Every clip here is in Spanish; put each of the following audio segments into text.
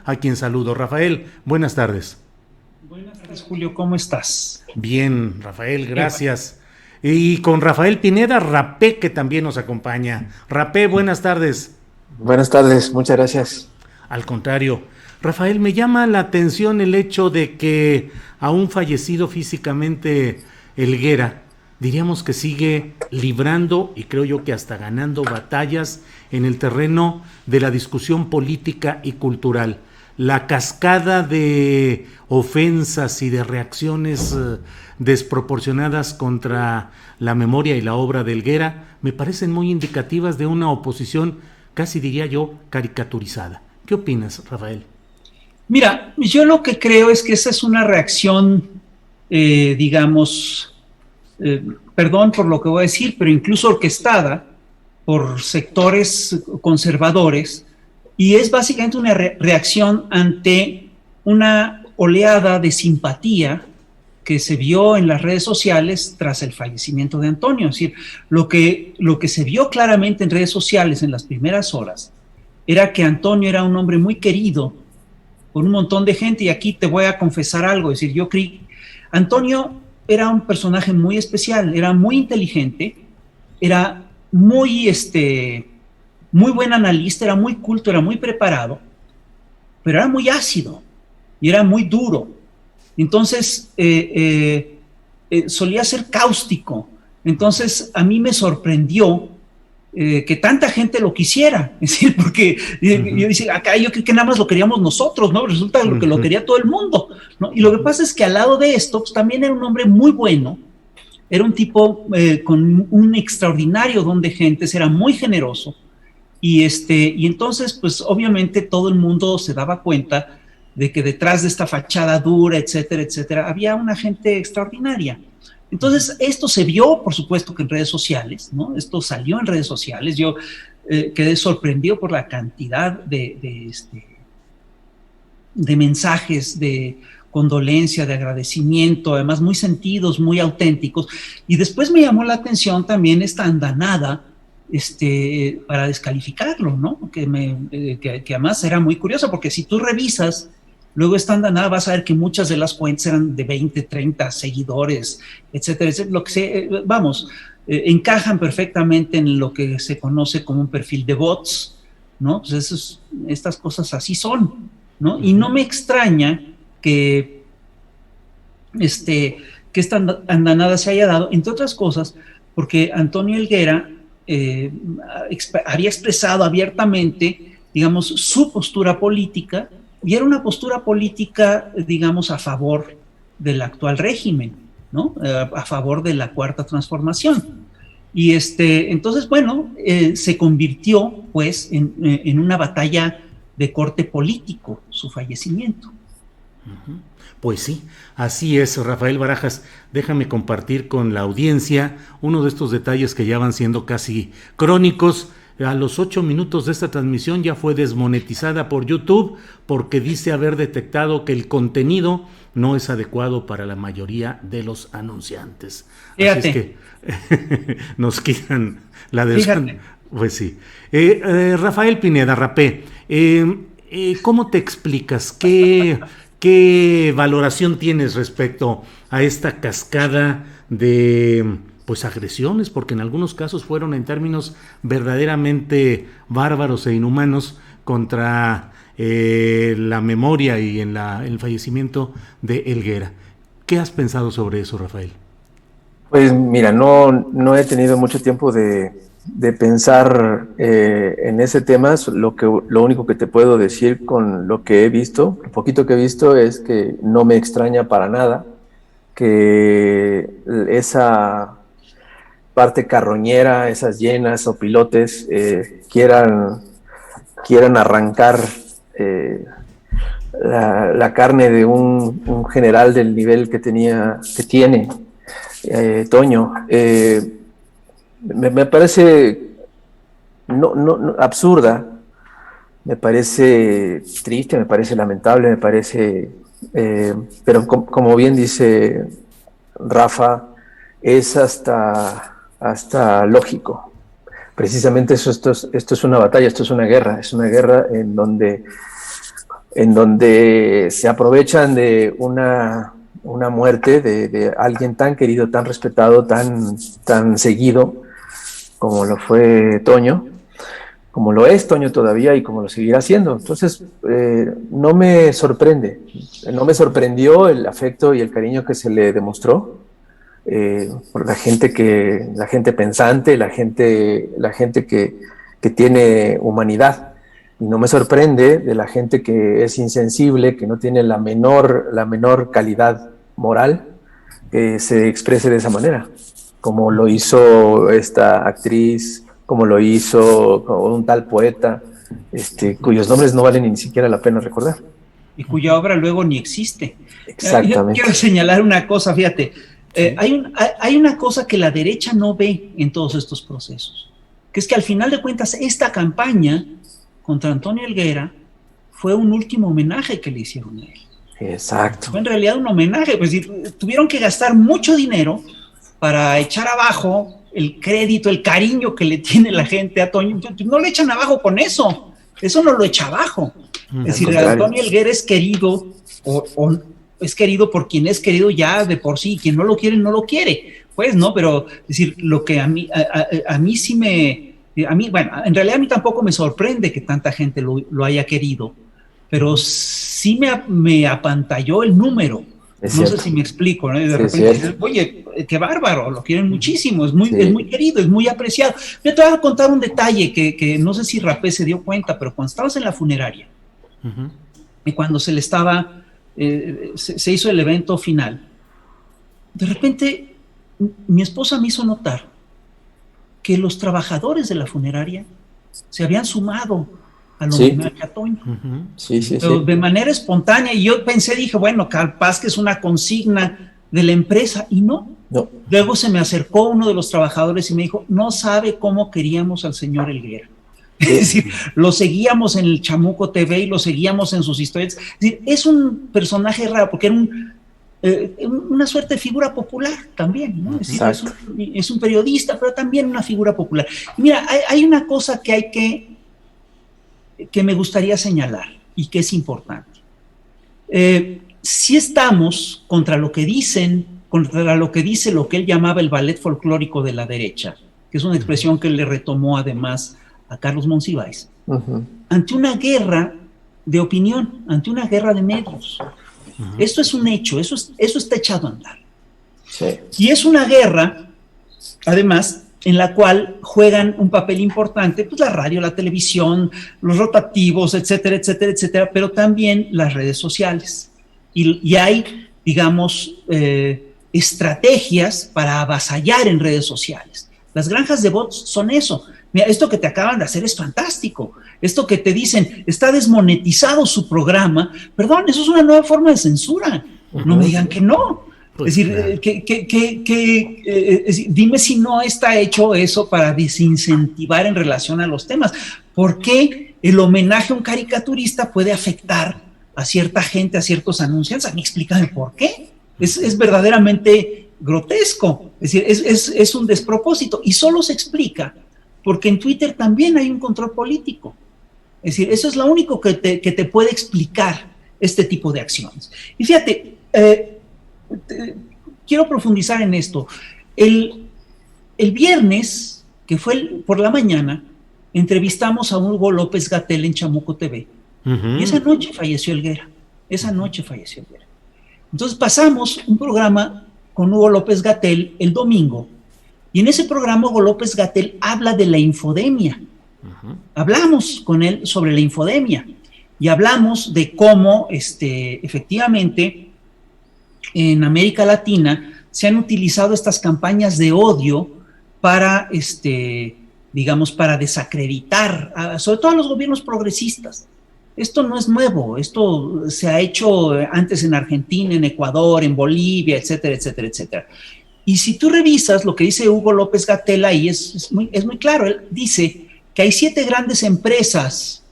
a quien saludo. Rafael, buenas tardes. Buenas tardes, Julio, ¿cómo estás? Bien, Rafael, Qué bueno. gracias. Y con Rafael Pineda, Rapé, que también nos acompaña. Rapé, buenas tardes. Buenas tardes, muchas gracias. Al contrario, Rafael, me llama la atención el hecho de que aún fallecido físicamente Helguera, diríamos que sigue librando y creo yo que hasta ganando batallas en el terreno de la discusión política y cultural. La cascada de ofensas y de reacciones desproporcionadas contra la memoria y la obra de Helguera me parecen muy indicativas de una oposición, casi diría yo, caricaturizada. ¿Qué opinas, Rafael? Mira, yo lo que creo es que esa es una reacción, digamos, perdón por lo que voy a decir, pero incluso orquestada por sectores conservadores, y es básicamente una reacción ante una oleada de simpatía que se vio en las redes sociales tras el fallecimiento de Antonio. Es decir, lo que se vio claramente en redes sociales en las primeras horas era que Antonio era un hombre muy querido por un montón de gente, y aquí te voy a confesar algo. Es decir, yo creí, Antonio era un personaje muy especial, era muy inteligente, era muy buen analista, era muy culto, era muy preparado, pero era muy ácido y era muy duro. Entonces, solía ser cáustico. Entonces, a mí me sorprendió que tanta gente lo quisiera. Es decir, porque yo decía, acá yo creo que nada más lo queríamos nosotros, ¿no? Resulta que lo quería todo el mundo, ¿no? Y lo que pasa es que al lado de esto, pues también era un hombre muy bueno, era un tipo con un extraordinario don de gentes, era muy generoso, y entonces, pues obviamente todo el mundo se daba cuenta de que detrás de esta fachada dura, etcétera, etcétera, había una gente extraordinaria. Entonces, esto se vio, por supuesto, que en redes sociales, ¿no? Esto salió en redes sociales. Yo quedé sorprendido por la cantidad de mensajes de condolencia, de agradecimiento, además muy sentidos, muy auténticos. Y después me llamó la atención también esta andanada para descalificarlo, ¿no? Que además era muy curioso, porque si tú revisas luego esta andanada, vas a ver que muchas de las cuentas eran de 20, 30 seguidores, etcétera, etcétera. Lo que encajan perfectamente en lo que se conoce como un perfil de bots, ¿no? Pues estas cosas así son, ¿no? Y no me extraña que, que esta andanada se haya dado, entre otras cosas, porque Antonio Helguera había expresado abiertamente, digamos, su postura política, y era una postura política, digamos, a favor del actual régimen, ¿no? A favor de la Cuarta Transformación. Y entonces, bueno, se convirtió, pues, en una batalla de corte político, su fallecimiento. Pues sí, así es, Rafael Barajas. Déjame compartir con la audiencia uno de estos detalles que ya van siendo casi crónicos. A los 8 minutos de esta transmisión ya fue desmonetizada por YouTube porque dice haber detectado que el contenido no es adecuado para la mayoría de los anunciantes. Fíjate. Así es que nos quitan la Fíjate. Pues sí. Rafael Pineda, Rapé, ¿cómo te explicas? ¿Qué valoración tienes respecto a esta cascada de pues agresiones, porque en algunos casos fueron en términos verdaderamente bárbaros e inhumanos contra la memoria y en el fallecimiento de Helguera? ¿Qué has pensado sobre eso, Rafael? Pues mira, no he tenido mucho tiempo de pensar en ese tema. Lo único que te puedo decir con lo que he visto, lo poquito que he visto, es que no me extraña para nada que esa parte carroñera, esas llenas o pilotes quieran arrancar la carne de un general del nivel que tiene Toño. Me parece no absurda, me parece triste, me parece lamentable, me parece, pero como bien dice Rafa, es hasta lógico. Precisamente esto es una batalla, esto es una guerra en donde en donde se aprovechan de una muerte de alguien tan querido, tan respetado, tan seguido como lo fue Toño, como lo es Toño todavía y como lo seguirá siendo. Entonces, no me sorprendió el afecto y el cariño que se le demostró por la gente pensante, la gente que tiene humanidad. Y no me sorprende de la gente que es insensible, que no tiene la menor calidad moral, que se exprese de esa manera, como lo hizo esta actriz, como lo hizo un tal poeta, cuyos nombres no valen ni siquiera la pena recordar. Y cuya obra luego ni existe. Exactamente. Yo quiero señalar una cosa, fíjate, sí. Hay una cosa que la derecha no ve en todos estos procesos, que es que al final de cuentas esta campaña contra Antonio Helguera fue un último homenaje que le hicieron a él. Exacto. Fue en realidad un homenaje, pues tuvieron que gastar mucho dinero para echar abajo el crédito, el cariño que le tiene la gente a Toño. No le echan abajo con eso no lo echa abajo. Es decir, Antonio Helguera es querido o es querido por quien es querido ya de por sí, quien no lo quiere, no lo quiere, pues, ¿no? Pero, es decir, lo que a mí sí bueno, en realidad a mí tampoco me sorprende que tanta gente lo haya querido, pero sí me apantalló el número. No sé si me explico, ¿no? Y de repente dices, oye, qué bárbaro, lo quieren muchísimo, es muy querido, es muy apreciado. Yo te voy a contar un detalle que no sé si Rapé se dio cuenta, pero cuando estabas en la funeraria, y cuando se le estaba, se hizo el evento final, de repente mi esposa me hizo notar que los trabajadores de la funeraria se habían sumado al homenaje a Toño. Pero de manera espontánea, y yo dije, bueno, capaz que es una consigna de la empresa, y no. Luego se me acercó uno de los trabajadores y me dijo, no sabe cómo queríamos al señor Helguera. Es decir, lo seguíamos en el Chamuco TV y lo seguíamos en sus historias. Es decir, es un personaje raro, porque era una suerte de figura popular también, ¿no? Es decir, es un periodista, pero también una figura popular. Y mira, hay una cosa que me gustaría señalar y que es importante. Si estamos contra lo que dice lo que él llamaba el ballet folclórico de la derecha, que es una expresión que le retomó además a Carlos Monsiváis, ante una guerra de opinión, ante una guerra de medios. Esto es un hecho, eso está echado a andar. Y es una guerra, además, en la cual juegan un papel importante, pues la radio, la televisión, los rotativos, etcétera, etcétera, etcétera, pero también las redes sociales. Y hay, digamos, estrategias para avasallar en redes sociales. Las granjas de bots son eso. Mira, esto que te acaban de hacer es fantástico. Esto que te dicen, está desmonetizado su programa. Perdón, eso es una nueva forma de censura. No me digan que no. Pues es decir, dime si no está hecho eso para desincentivar en relación a los temas. ¿Por qué el homenaje a un caricaturista puede afectar a cierta gente, a ciertos anunciantes? A mí explícame por qué. Es verdaderamente grotesco. Es decir, es un despropósito. Y solo se explica porque en Twitter también hay un control político. Es decir, eso es lo único que te puede explicar este tipo de acciones. Y fíjate, quiero profundizar en esto. El viernes, que fue por la mañana, entrevistamos a Hugo López-Gatell en Chamuco TV. Y esa noche falleció Helguera. Entonces pasamos un programa con Hugo López-Gatell el domingo, y en ese programa Hugo López-Gatell habla de la infodemia. Hablamos con él sobre la infodemia y hablamos de cómo efectivamente en América Latina se han utilizado estas campañas de odio para, digamos, para desacreditar, sobre todo a los gobiernos progresistas. Esto no es nuevo, esto se ha hecho antes en Argentina, en Ecuador, en Bolivia, etcétera, etcétera, etcétera. Y si tú revisas lo que dice Hugo López-Gatell ahí, es muy claro. Él dice que hay 7 grandes empresas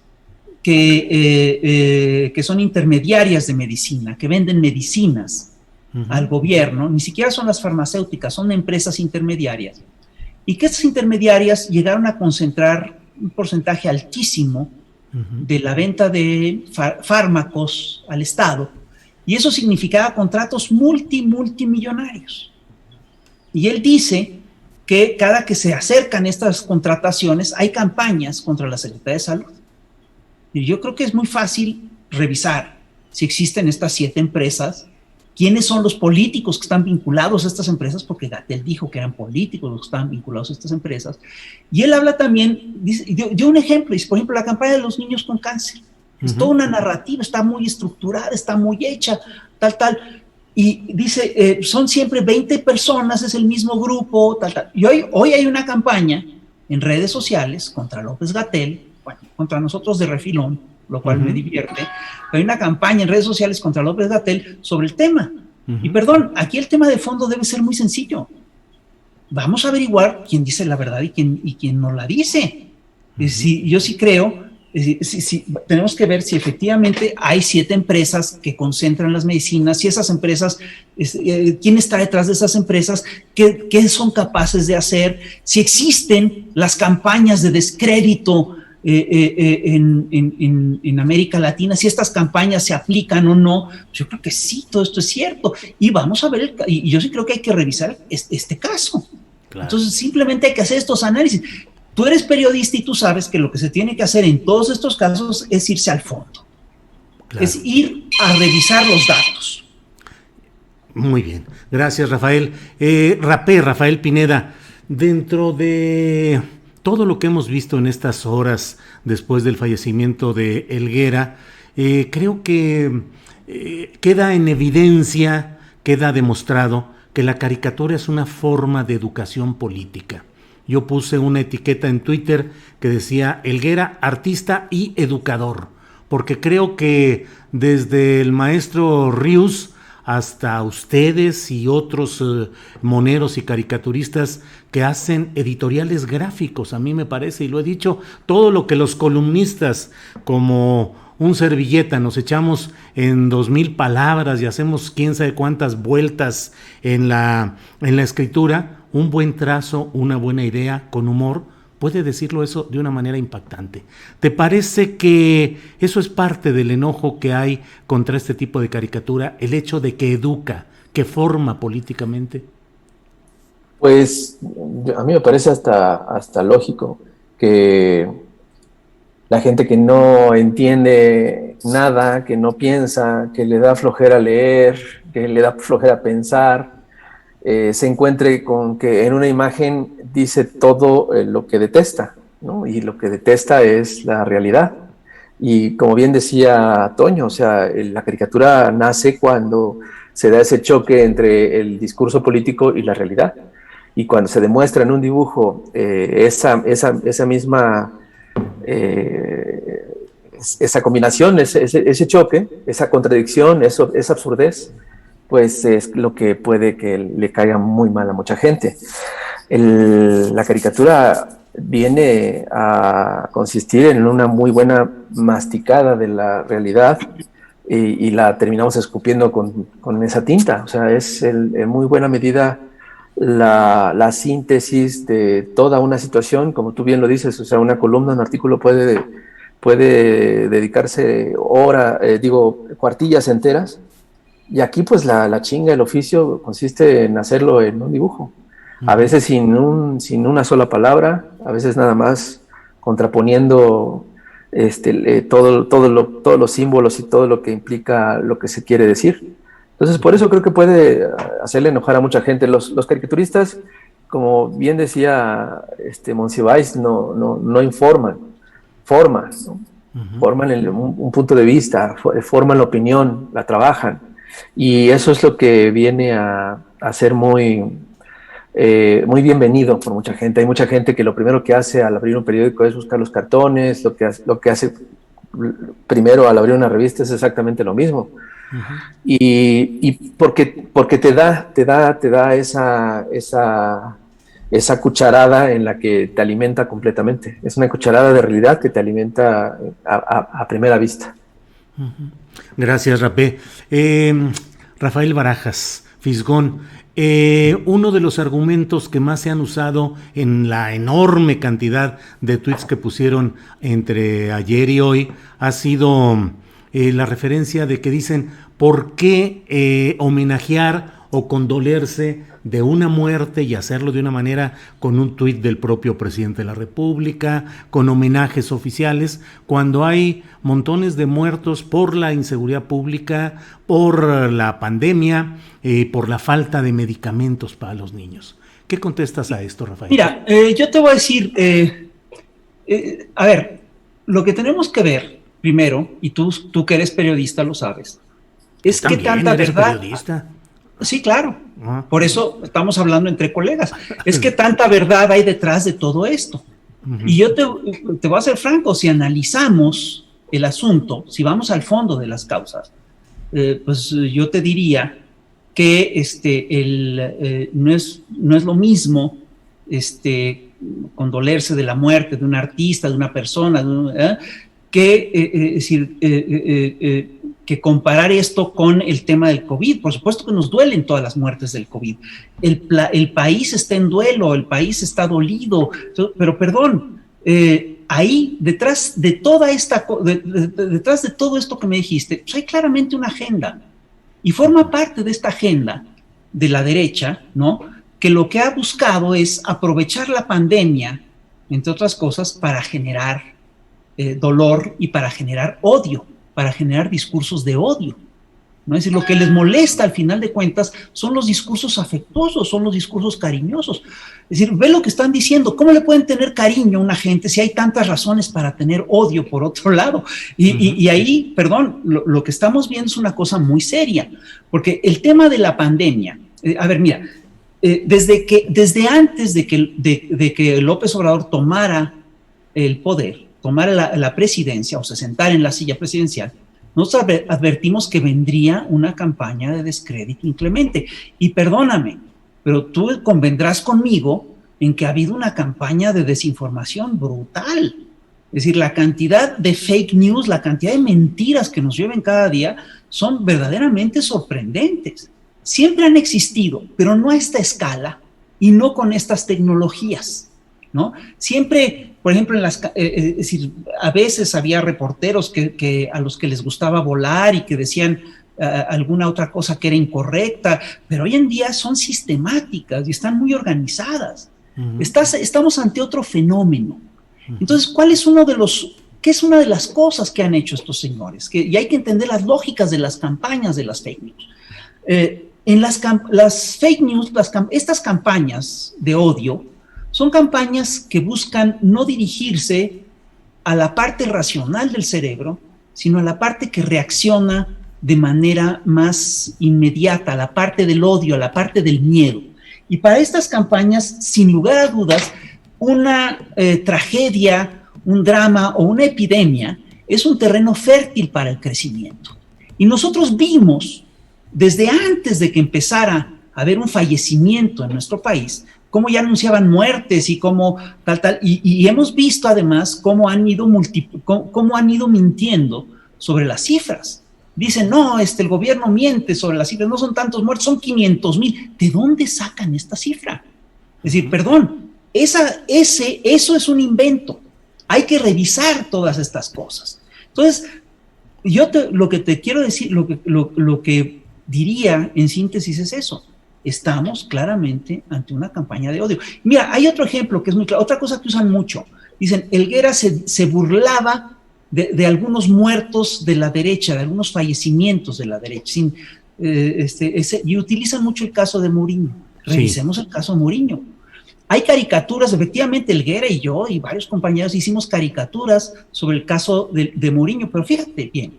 que son intermediarias de medicina, que venden medicinas al gobierno, ni siquiera son las farmacéuticas, son empresas intermediarias, y que estas intermediarias llegaron a concentrar un porcentaje altísimo de la venta de fármacos al Estado, y eso significaba contratos multimillonarios. Y él dice que cada que se acercan estas contrataciones hay campañas contra la Secretaría de Salud. Y yo creo que es muy fácil revisar si existen estas 7 empresas, quiénes son los políticos que están vinculados a estas empresas, porque Gatell dijo que eran políticos los que estaban vinculados a estas empresas. Y él habla también, dio un ejemplo, dice, por ejemplo, la campaña de los niños con cáncer. Es toda una narrativa, está muy estructurada, está muy hecha, tal. Y dice, son siempre 20 personas, es el mismo grupo, tal. Y hoy hay una campaña en redes sociales contra López-Gatell, bueno, contra nosotros de refilón, lo cual me divierte. Hay una campaña en redes sociales contra López-Gatell sobre el tema. Y perdón, aquí el tema de fondo debe ser muy sencillo. Vamos a averiguar quién dice la verdad y quién no la dice. Yo sí creo, tenemos que ver si efectivamente hay 7 empresas que concentran las medicinas, si esas empresas, quién está detrás de esas empresas, qué son capaces de hacer, si existen las campañas de descrédito en América Latina, si estas campañas se aplican o no. Yo creo que sí, todo esto es cierto, y vamos a ver, y yo sí creo que hay que revisar este caso. Claro. Entonces simplemente hay que hacer estos análisis. Tú eres periodista y tú sabes que lo que se tiene que hacer en todos estos casos es irse al fondo. Claro. Es ir a revisar los datos. Muy bien, gracias Rafael. Rafael Pineda, dentro de todo lo que hemos visto en estas horas después del fallecimiento de Helguera, creo que queda en evidencia, queda demostrado que la caricatura es una forma de educación política. Yo puse una etiqueta en Twitter que decía Helguera, artista y educador, porque creo que desde el maestro Rius hasta ustedes y otros moneros y caricaturistas que hacen editoriales gráficos, a mí me parece, y lo he dicho, todo lo que los columnistas como un servilleta nos echamos en 2000 palabras y hacemos quién sabe cuántas vueltas en la escritura, un buen trazo, una buena idea con humor, puede decirlo eso de una manera impactante. ¿Te parece que eso es parte del enojo que hay contra este tipo de caricatura, el hecho de que educa, que forma políticamente? Pues a mí me parece hasta lógico que la gente que no entiende nada, que no piensa, que le da flojera leer, que le da flojera pensar, se encuentre con que en una imagen dice todo lo que detesta, ¿no? Y lo que detesta es la realidad. Y como bien decía Toño, o sea, la caricatura nace cuando se da ese choque entre el discurso político y la realidad. Y cuando se demuestra en un dibujo esa misma, esa combinación, ese choque, esa contradicción, esa absurdez, pues es lo que puede que le caiga muy mal a mucha gente. La caricatura viene a consistir en una muy buena masticada de la realidad y la terminamos escupiendo con esa tinta. O sea, es en muy buena medida la síntesis de toda una situación, como tú bien lo dices. O sea, una columna, un artículo puede dedicarse cuartillas enteras. Y aquí pues la chinga, el oficio consiste en hacerlo en un dibujo, a veces sin una sola palabra, a veces nada más contraponiendo todos los símbolos y todo lo que implica lo que se quiere decir. Entonces por eso creo que puede hacerle enojar a mucha gente. Los caricaturistas, como bien decía Monsiváis, no informan, forman, ¿no? Forman un punto de vista, forman la opinión, la trabajan. Y eso es lo que viene a ser muy bienvenido por mucha gente. Hay mucha gente que lo primero que hace al abrir un periódico es buscar los cartones, lo que hace primero al abrir una revista es exactamente lo mismo. Y porque te da esa cucharada en la que te alimenta completamente. Es una cucharada de realidad que te alimenta a primera vista. Gracias, Rapé. Rafael Barajas, Fisgón. Uno de los argumentos que más se han usado en la enorme cantidad de tweets que pusieron entre ayer y hoy ha sido la referencia de que dicen por qué homenajear o condolerse de una muerte y hacerlo de una manera con un tuit del propio presidente de la República, con homenajes oficiales, cuando hay montones de muertos por la inseguridad pública, por la pandemia, por la falta de medicamentos para los niños. ¿Qué contestas a esto, Rafael? Mira, yo te voy a decir, a ver, lo que tenemos que ver primero, y tú que eres periodista lo sabes, es que tanta verdad... Periodista. Sí, claro. Por eso estamos hablando entre colegas. Es que tanta verdad hay detrás de todo esto. Y yo te voy a ser franco, si analizamos el asunto, si vamos al fondo de las causas, pues yo te diría que no es lo mismo condolerse de la muerte de un artista, de una persona, que comparar esto con el tema del COVID. Por supuesto que nos duelen todas las muertes del COVID. El país está en duelo, el país está dolido, pero perdón, ahí detrás de detrás de todo esto que me dijiste, pues hay claramente una agenda y forma parte de esta agenda de la derecha, ¿no? Que lo que ha buscado es aprovechar la pandemia, entre otras cosas, para generar dolor y para generar odio, para generar discursos de odio, ¿no? Es decir, lo que les molesta al final de cuentas son los discursos afectuosos, son los discursos cariñosos. Es decir, ve lo que están diciendo, ¿cómo le pueden tener cariño a una gente si hay tantas razones para tener odio por otro lado? Y ahí, perdón, lo que estamos viendo es una cosa muy seria, porque el tema de la pandemia, a ver, mira, desde antes de que López Obrador tomara el poder, tomara la presidencia o se sentara en la silla presidencial, nosotros advertimos que vendría una campaña de descrédito inclemente. Y perdóname, pero tú convendrás conmigo en que ha habido una campaña de desinformación brutal. Es decir, la cantidad de fake news, la cantidad de mentiras que nos lleven cada día son verdaderamente sorprendentes. Siempre han existido, pero no a esta escala y no con estas tecnologías, ¿no? Siempre, por ejemplo, es decir, a veces había reporteros a los que les gustaba volar y que decían alguna otra cosa que era incorrecta, pero hoy en día son sistemáticas y están muy organizadas. Estamos ante otro fenómeno. Entonces, ¿qué es una de las cosas que han hecho estos señores? Y hay que entender las lógicas de las campañas de las fake news. Las fake news, estas campañas de odio, son campañas que buscan no dirigirse a la parte racional del cerebro, sino a la parte que reacciona de manera más inmediata, a la parte del odio, a la parte del miedo. Y para estas campañas, sin lugar a dudas, una tragedia, un drama o una epidemia es un terreno fértil para el crecimiento. Y nosotros vimos, desde antes de que empezara a haber un fallecimiento en nuestro país, cómo ya anunciaban muertes y cómo tal, y hemos visto además cómo han ido mintiendo sobre las cifras. Dicen, no, el gobierno miente sobre las cifras, no son tantos muertos, son 500,000. ¿De dónde sacan esta cifra? Es decir, perdón, eso es un invento. Hay que revisar todas estas cosas. Entonces, lo que te quiero decir, lo que diría en síntesis es eso. Estamos claramente ante una campaña de odio. Mira, hay otro ejemplo que es muy claro, otra cosa que usan mucho. Dicen, Helguera se burlaba de algunos muertos de la derecha, de algunos fallecimientos de la derecha, y utilizan mucho el caso de Mourinho. Revisemos el caso de Mourinho. Hay caricaturas, efectivamente, Helguera y yo y varios compañeros hicimos caricaturas sobre el caso de Mourinho, pero fíjate bien,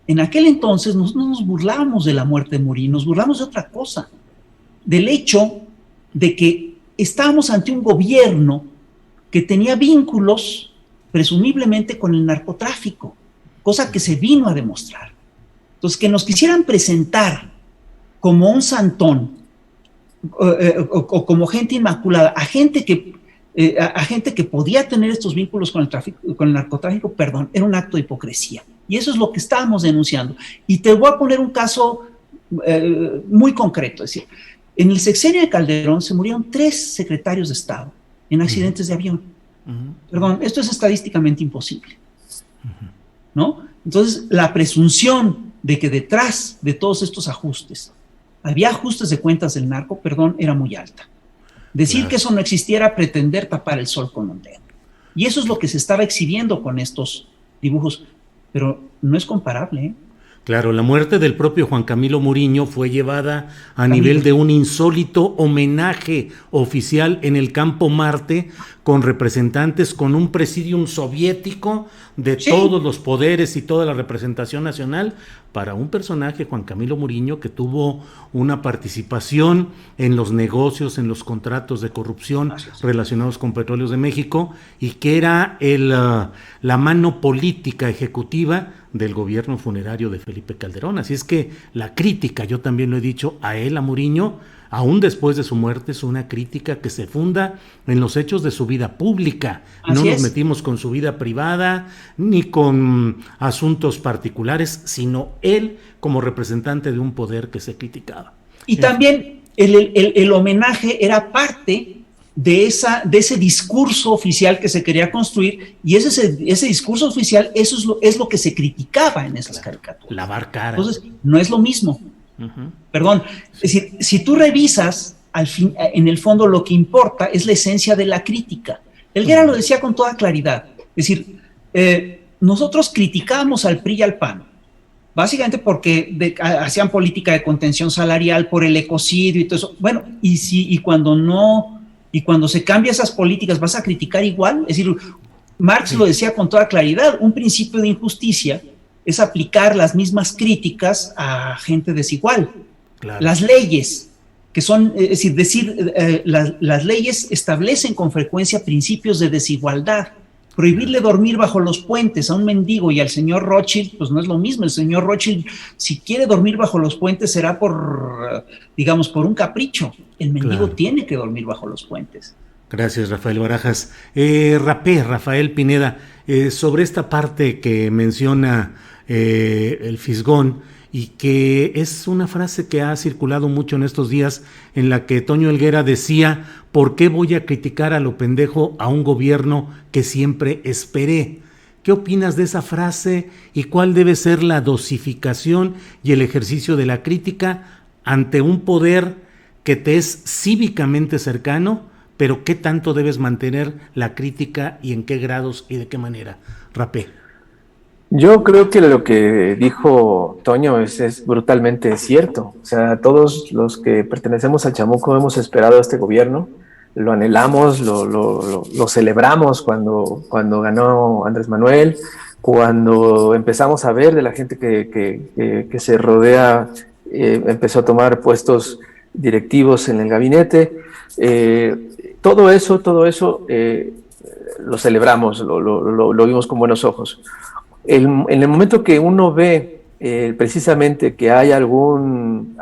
en aquel entonces no nos burlábamos de la muerte de Mourinho, nos burlamos de otra cosa, del hecho de que estábamos ante un gobierno que tenía vínculos presumiblemente con el narcotráfico, cosa que se vino a demostrar. Entonces, que nos quisieran presentar como un santón o como gente inmaculada, a gente que podía tener estos vínculos con el narcotráfico, perdón, era un acto de hipocresía. Y eso es lo que estábamos denunciando. Y te voy a poner un caso muy concreto. Es decir, en el sexenio de Calderón se murieron 3 secretarios de Estado en accidentes de avión. Perdón, esto es estadísticamente imposible, ¿no? Entonces, la presunción de que detrás de todos estos ajustes había ajustes de cuentas del narco, perdón, era muy alta. Decir que eso no existiera, pretender tapar el sol con un dedo. Y eso es lo que se estaba exhibiendo con estos dibujos, pero no es comparable, ¿eh? Claro, la muerte del propio Juan Camilo Muriño fue llevada a nivel de un insólito homenaje oficial en el Campo Marte, con representantes, con un presidium soviético de todos los poderes y toda la representación nacional, para un personaje, Juan Camilo Muriño, que tuvo una participación en los negocios, en los contratos de corrupción relacionados con Petróleos de México, y que era la mano política ejecutiva del gobierno funerario de Felipe Calderón. Así es que la crítica, yo también lo he dicho, a él, a Muriño, aún después de su muerte, es una crítica que se funda en los hechos de su vida pública. No nos metimos con su vida privada ni con asuntos particulares, sino él como representante de un poder que se criticaba. Y también el homenaje era parte de ese discurso oficial que se quería construir, y ese discurso oficial, eso es lo que se criticaba en esas caricaturas. Lavar cara. Entonces, no es lo mismo. Perdón, es decir, si tú revisas, en el fondo lo que importa es la esencia de la crítica. Helguera lo decía con toda claridad. Es decir, nosotros criticábamos al PRI y al PAN, básicamente porque hacían política de contención salarial por el ecocidio y todo eso. Bueno, y cuando se cambia esas políticas, ¿vas a criticar igual? Es decir, Marx lo decía con toda claridad, un principio de injusticia es aplicar las mismas críticas a gente desigual. Claro. Las leyes, que son, es decir, las leyes establecen con frecuencia principios de desigualdad. Prohibirle dormir bajo los puentes a un mendigo y al señor Rothschild, pues no es lo mismo. El señor Rothschild, si quiere dormir bajo los puentes, será por un capricho. El mendigo tiene que dormir bajo los puentes. Gracias, Rafael Barajas. Rafael Pineda, sobre esta parte que menciona el Fisgón, y que es una frase que ha circulado mucho en estos días, en la que Toño Helguera decía: ¿por qué voy a criticar a lo pendejo a un gobierno que siempre esperé? ¿Qué opinas de esa frase y cuál debe ser la dosificación y el ejercicio de la crítica ante un poder que te es cívicamente cercano, pero qué tanto debes mantener la crítica y en qué grados y de qué manera? Rapé. Yo creo que lo que dijo Toño es brutalmente cierto. O sea, todos los que pertenecemos al Chamuco hemos esperado a este gobierno, lo anhelamos, lo celebramos cuando ganó Andrés Manuel, cuando empezamos a ver de la gente que se rodea, empezó a tomar puestos directivos en el gabinete. Todo eso lo celebramos, lo vimos con buenos ojos. En el momento que uno ve precisamente que hay algún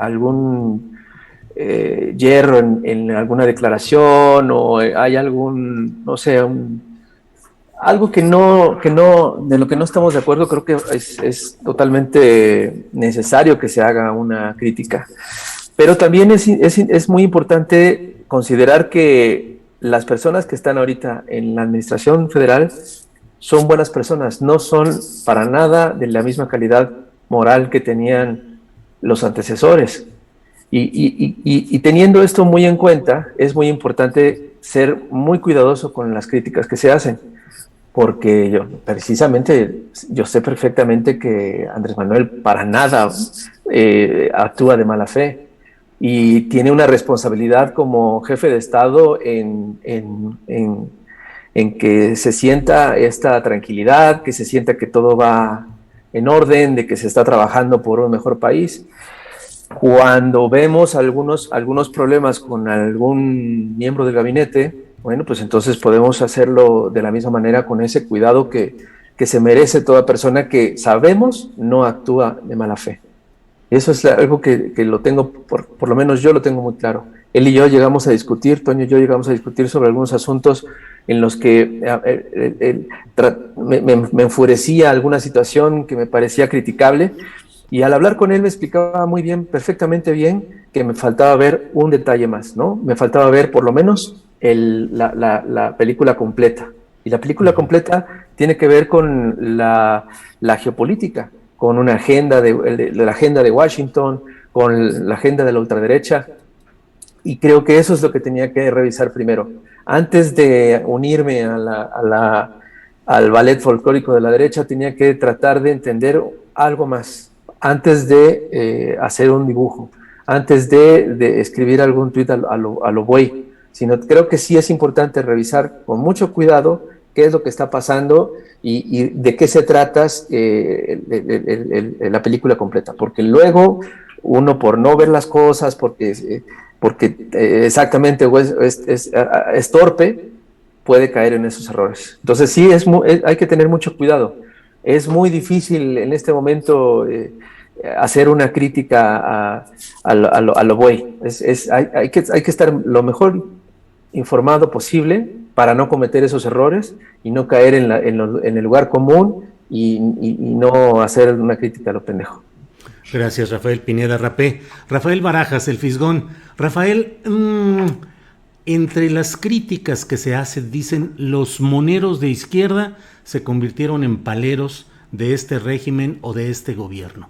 hierro en alguna declaración, o hay algún, no sé, algo que no, de lo que no estamos de acuerdo, creo que es totalmente necesario que se haga una crítica. Pero también es muy importante considerar que las personas que están ahorita en la administración federal son buenas personas, no son para nada de la misma calidad moral que tenían los antecesores. Y teniendo esto muy en cuenta, es muy importante ser muy cuidadoso con las críticas que se hacen, porque yo sé perfectamente que Andrés Manuel para nada actúa de mala fe, y tiene una responsabilidad como jefe de Estado en que se sienta esta tranquilidad, que se sienta que todo va en orden, de que se está trabajando por un mejor país. Cuando vemos algunos problemas con algún miembro del gabinete, bueno, pues entonces podemos hacerlo de la misma manera, con ese cuidado que se merece toda persona que sabemos no actúa de mala fe. Eso es algo que lo tengo, por lo menos yo lo tengo muy claro. Él y yo llegamos a discutir, Toño y yo llegamos a discutir sobre algunos asuntos en los que me enfurecía alguna situación que me parecía criticable, Y al hablar con él me explicaba muy bien, perfectamente bien, que me faltaba ver un detalle más, ¿no? Me faltaba ver por lo menos la película completa. Y la película completa tiene que ver con la geopolítica, con una agenda la agenda de Washington, con la agenda de la ultraderecha. Y creo que eso es lo que tenía que revisar primero. Antes de unirme al ballet folclórico de la derecha, tenía que tratar de entender algo más. Antes de hacer un dibujo, antes de escribir algún tuit a lo buey. Sino creo que sí es importante revisar con mucho cuidado qué es lo que está pasando y de qué se trata la película completa. Porque luego uno, por no ver las cosas, porque exactamente es torpe, puede caer en esos errores. Entonces sí, hay que tener mucho cuidado. Es muy difícil en este momento hacer una crítica a lo buey. Hay que estar lo mejor informado posible para no cometer esos errores y no caer en el lugar común y no hacer una crítica a lo pendejo. Gracias, Rafael Pineda Rapé. Rafael Barajas, el Fisgón. Rafael, entre las críticas que se hacen, dicen, los moneros de izquierda se convirtieron en paleros de este régimen o de este gobierno.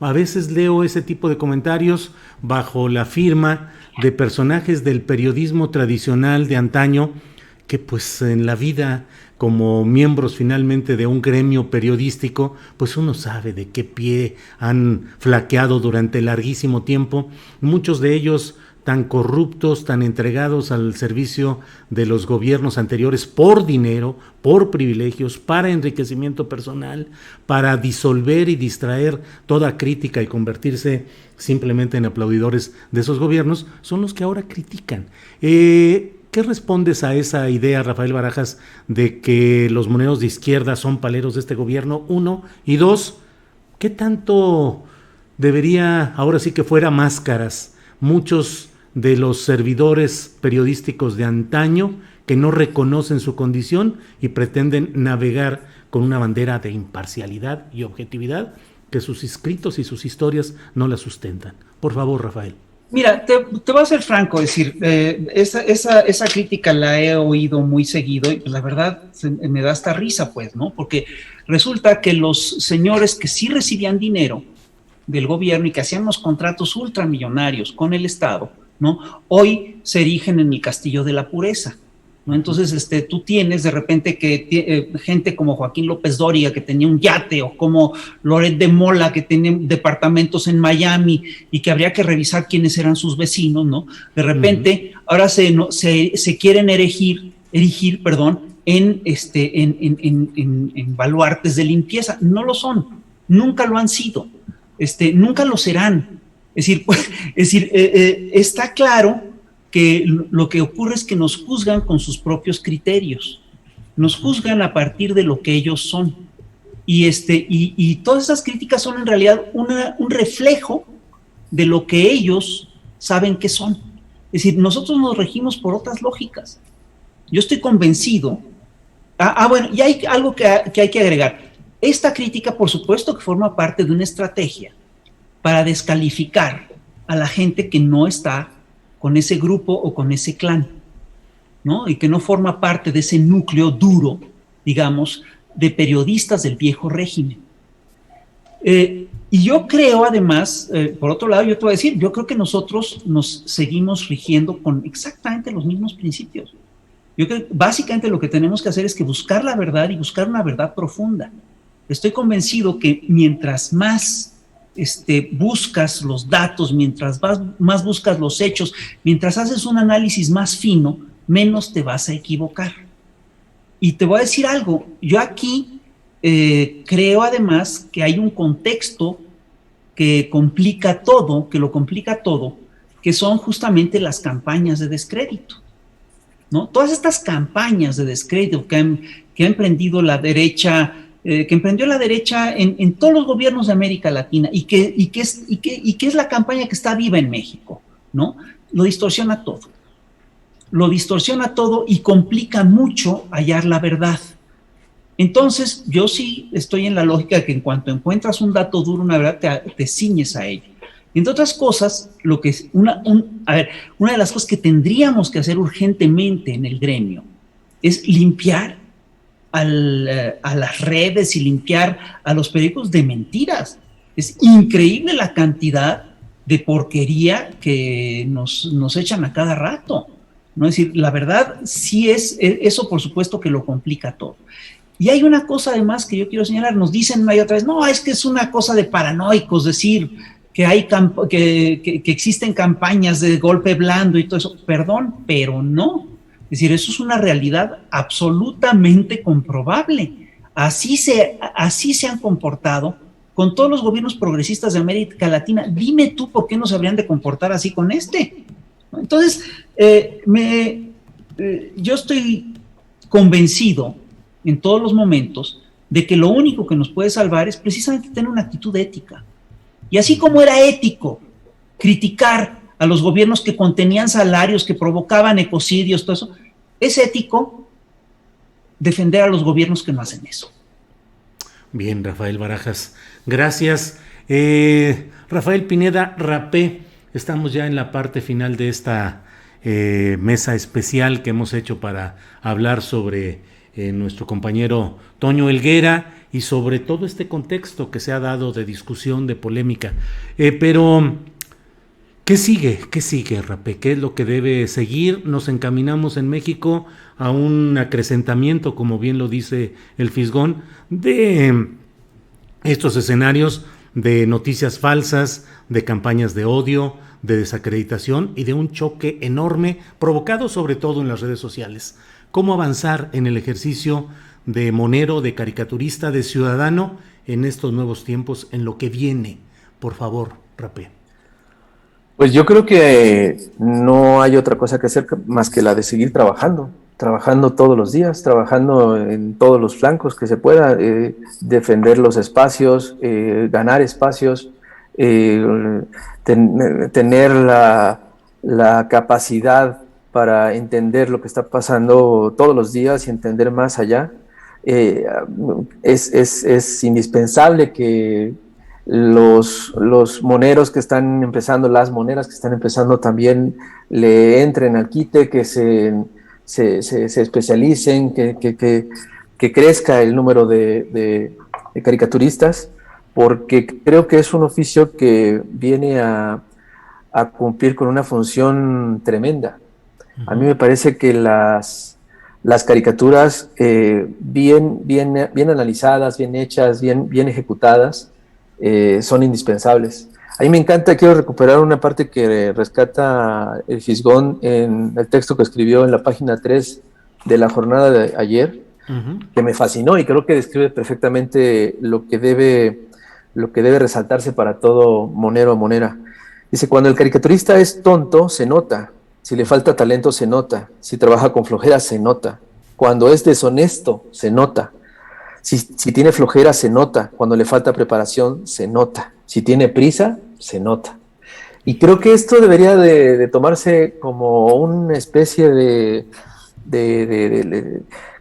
A veces leo ese tipo de comentarios bajo la firma de personajes del periodismo tradicional de antaño que pues en la vida, como miembros finalmente de un gremio periodístico, pues uno sabe de qué pie han flaqueado durante larguísimo tiempo, muchos de ellos tan corruptos, tan entregados al servicio de los gobiernos anteriores por dinero, por privilegios, para enriquecimiento personal, para disolver y distraer toda crítica y convertirse simplemente en aplaudidores de esos gobiernos, son los que ahora critican. ¿Qué respondes a esa idea, Rafael Barajas, de que los moneros de izquierda son paleros de este gobierno? Uno, y dos, ¿qué tanto debería, ahora sí que fuera máscaras, muchos de los servidores periodísticos de antaño que no reconocen su condición y pretenden navegar con una bandera de imparcialidad y objetividad que sus escritos y sus historias no la sustentan? Por favor, Rafael. Mira, te voy a ser franco, es decir, esa crítica la he oído muy seguido y pues la verdad me da hasta risa, pues, ¿no? Porque resulta que los señores que sí recibían dinero del gobierno y que hacían los contratos ultramillonarios con el Estado, ¿no? Hoy se erigen en el castillo de la pureza, ¿no? Entonces, tú tienes de repente que gente como Joaquín López Dóriga, que tenía un yate, o como Loret de Mola, que tenía departamentos en Miami y que habría que revisar quiénes eran sus vecinos, ¿no? De repente, ahora se quieren erigir, en baluartes de limpieza. No lo son, nunca lo han sido, nunca lo serán. Es decir, está claro que lo que ocurre es que nos juzgan con sus propios criterios, nos juzgan a partir de lo que ellos son. Y todas esas críticas son en realidad un reflejo de lo que ellos saben que son. Es decir, nosotros nos regimos por otras lógicas. Yo estoy convencido. Bueno, y hay algo que hay que agregar. Esta crítica, por supuesto, que forma parte de una estrategia para descalificar a la gente que no está con ese grupo o con ese clan, ¿no? Y que no forma parte de ese núcleo duro, digamos, de periodistas del viejo régimen. Y yo creo, además, por otro lado, yo te voy a decir, yo creo que nosotros nos seguimos rigiendo con exactamente los mismos principios. Yo creo que básicamente lo que tenemos que hacer es que buscar la verdad y buscar una verdad profunda. Estoy convencido que mientras más buscas los datos, mientras más buscas los hechos, mientras haces un análisis más fino, menos te vas a equivocar. Y te voy a decir algo, yo aquí creo además que hay un contexto que lo complica todo, que son justamente las campañas de descrédito, ¿no? Todas estas campañas de descrédito que ha emprendido la derecha, que emprendió la derecha en todos los gobiernos de América Latina y que es la campaña que está viva en México, ¿no? Lo distorsiona todo y complica mucho hallar la verdad. Entonces, yo sí estoy en la lógica de que en cuanto encuentras un dato duro, una verdad, te ciñes a ello. Entre otras cosas, lo que es una de las cosas que tendríamos que hacer urgentemente en el gremio es limpiar a las redes y limpiar a los periódicos de mentiras. Es increíble la cantidad de porquería que nos echan a cada rato, ¿no? Es decir, la verdad sí es, eso por supuesto que lo complica todo. Y hay una cosa además que yo quiero señalar, nos dicen una y otra vez, no, es que es una cosa de paranoicos decir que existen campañas de golpe blando y todo eso. Perdón, pero no. Es decir, eso es una realidad absolutamente comprobable. Así se han comportado con todos los gobiernos progresistas de América Latina. Dime tú por qué no se habrían de comportar así con este. Entonces, yo estoy convencido en todos los momentos de que lo único que nos puede salvar es precisamente tener una actitud ética. Y así como era ético criticar a los gobiernos que contenían salarios, que provocaban ecocidios, todo eso, es ético defender a los gobiernos que no hacen eso. Bien, Rafael Barajas, gracias. Rafael Pineda Rapé, estamos ya en la parte final de esta mesa especial que hemos hecho para hablar sobre nuestro compañero Toño Helguera y sobre todo este contexto que se ha dado de discusión, de polémica. Pero, ¿qué sigue? ¿Qué sigue, Rapé? ¿Qué es lo que debe seguir? Nos encaminamos en México a un acrecentamiento, como bien lo dice el Fisgón, de estos escenarios de noticias falsas, de campañas de odio, de desacreditación y de un choque enorme provocado sobre todo en las redes sociales. ¿Cómo avanzar en el ejercicio de monero, de caricaturista, de ciudadano en estos nuevos tiempos, en lo que viene? Por favor, Rapé. Pues yo creo que no hay otra cosa que hacer más que la de seguir trabajando todos los días, trabajando en todos los flancos que se pueda, defender los espacios, ganar espacios, tener la capacidad para entender lo que está pasando todos los días y entender más allá. Es indispensable que los moneros que están empezando, las moneras que están empezando también le entren al quite, que se especialicen, que crezca el número de caricaturistas, porque creo que es un oficio que viene a cumplir con una función tremenda. A mí me parece que las caricaturas bien analizadas, bien hechas, bien ejecutadas, son indispensables. A mí me encanta, quiero recuperar una parte que rescata el Fisgón en el texto que escribió en la página 3 de la jornada de ayer, que me fascinó y creo que describe perfectamente lo que debe resaltarse para todo monero o monera. Dice, cuando el caricaturista es tonto, se nota. Si le falta talento, se nota. Si trabaja con flojera, se nota. Cuando es deshonesto, se nota. Si tiene flojera, se nota. Cuando le falta preparación, se nota. Si tiene prisa, se nota. Y creo que esto debería de tomarse como una especie de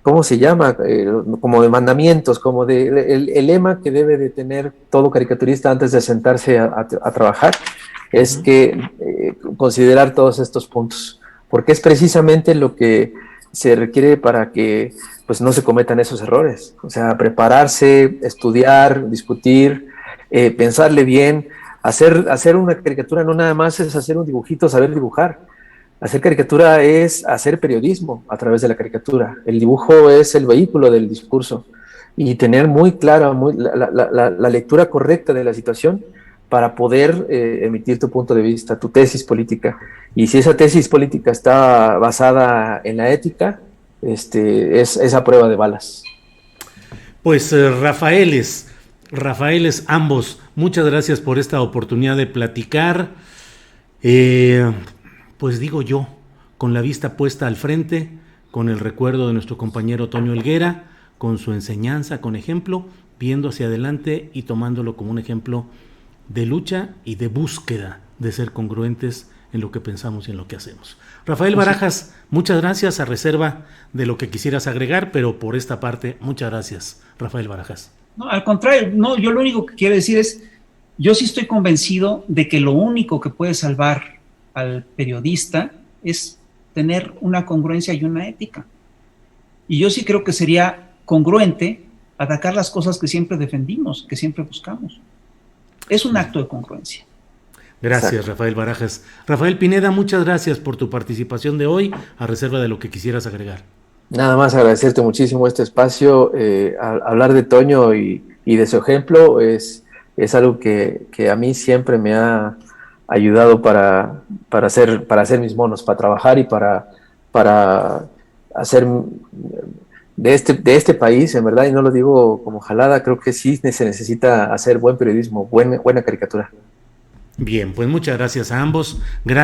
¿cómo se llama? Como de mandamientos, como el lema que debe de tener todo caricaturista antes de sentarse a trabajar, es que considerar todos estos puntos, porque es precisamente lo que se requiere para que pues no se cometan esos errores. O sea, prepararse, estudiar, discutir, pensarle bien. Hacer una caricatura no nada más es hacer un dibujito, saber dibujar. Hacer caricatura es hacer periodismo a través de la caricatura. El dibujo es el vehículo del discurso y tener muy clara la lectura correcta de la situación para poder emitir tu punto de vista, tu tesis política. Y si esa tesis política está basada en la ética, es a prueba de balas. Pues Rafaeles ambos, muchas gracias por esta oportunidad de platicar. Pues digo yo, con la vista puesta al frente, con el recuerdo de nuestro compañero Toño Helguera, con su enseñanza, con ejemplo, viendo hacia adelante y tomándolo como un ejemplo de lucha y de búsqueda de ser congruentes en lo que pensamos y en lo que hacemos. Rafael Barajas, muchas gracias, a reserva de lo que quisieras agregar, pero por esta parte, muchas gracias, Rafael Barajas. No, al contrario, no, yo lo único que quiero decir es, yo sí estoy convencido de que lo único que puede salvar al periodista es tener una congruencia y una ética. Y yo sí creo que sería congruente atacar las cosas que siempre defendimos, que siempre buscamos. Es un acto de congruencia. Gracias, Exacto. Rafael Barajas. Rafael Pineda, muchas gracias por tu participación de hoy, a reserva de lo que quisieras agregar. Nada más agradecerte muchísimo este espacio. Hablar de Toño y de su ejemplo es algo que a mí siempre me ha ayudado para hacer mis monos, para trabajar y para hacer de este país, en verdad, y no lo digo como jalada, creo que sí se necesita hacer buen periodismo, buena caricatura. Bien, pues muchas gracias a ambos. Gracias.